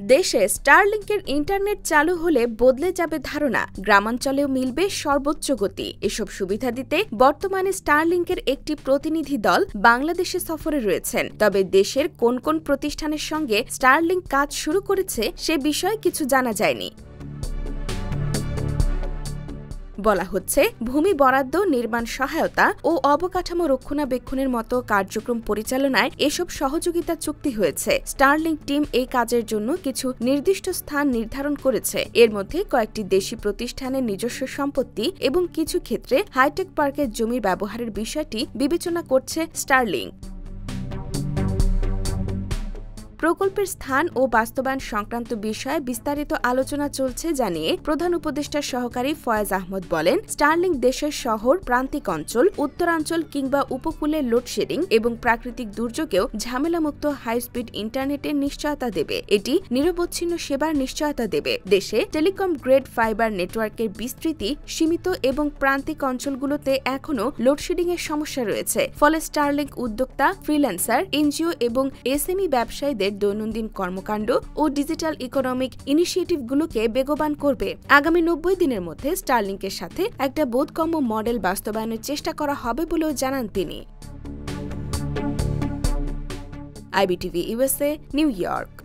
দেশে স্টারলিংকের ইন্টারনেট চালু হলে বদলে যাবে ধারণা, গ্রামাঞ্চলেও মিলবে সর্বোচ্চ গতি। এসব সুবিধা দিতে বর্তমানে স্টারলিংকের একটি প্রতিনিধি দল বাংলাদেশে সফরে রয়েছেন। তবে দেশের কোন কোন প্রতিষ্ঠানের সঙ্গে স্টারলিংক কাজ শুরু করেছে সে বিষয়ে কিছু জানা যায়নি। বলা হচ্ছে, ভূমি বরাদ্দ, নির্মাণ সহায়তা ও অবকাঠামো রক্ষণাবেক্ষণের মতো কার্যক্রম পরিচালনায় এসব সহযোগিতা চুক্তি হয়েছে। স্টারলিংক টিম এই কাজের জন্য কিছু নির্দিষ্ট স্থান নির্ধারণ করেছে। এর মধ্যে কয়েকটি দেশি প্রতিষ্ঠানের নিজস্ব সম্পত্তি এবং কিছু ক্ষেত্রে হাইটেক পার্কের জমি ব্যবহারের বিষয়টি বিবেচনা করছে স্টারলিংক। প্রকল্পের স্থান ও বাস্তবায়ন সংক্রান্ত বিষয়ে বিস্তারিত আলোচনা চলছে জানিয়ে প্রধান উপদেষ্টার সহকারী ফয়েজ আহমদ বলেন, স্টারলিংক দেশের শহর, প্রান্তিক অঞ্চল, উত্তরাঞ্চল কিংবা উপকূলের লোডশেডিং এবং প্রাকৃতিক দুর্যোগেও ঝামেলামুক্ত হাইস্পিড ইন্টারনেটের নিশ্চয়তা দেবে। এটি নিরবচ্ছিন্ন সেবার নিশ্চয়তা দেবে। দেশে টেলিকম গ্রেড ফাইবার নেটওয়ার্কের বিস্তৃতি সীমিত এবং প্রান্তিক অঞ্চলগুলোতে এখনও লোডশেডিংয়ের সমস্যা রয়েছে। ফলে স্টারলিংক উদ্যোক্তা, ফ্রিল্যান্সার, এনজিও এবং এসএমই ব্যবসায়ীদের দৈনন্দিন কর্মকাণ্ড ও ডিজিটাল ইকোনমিক ইনিশিয়েটিভগুলোকে বেগবান করবে। আগামী 90 দিনের মধ্যে স্টারলিংকের সাথে একটা বোধগম্য মডেল বাস্তবায়নের চেষ্টা করা হবে বলেও জানান তিনি। IBTV USA, new York.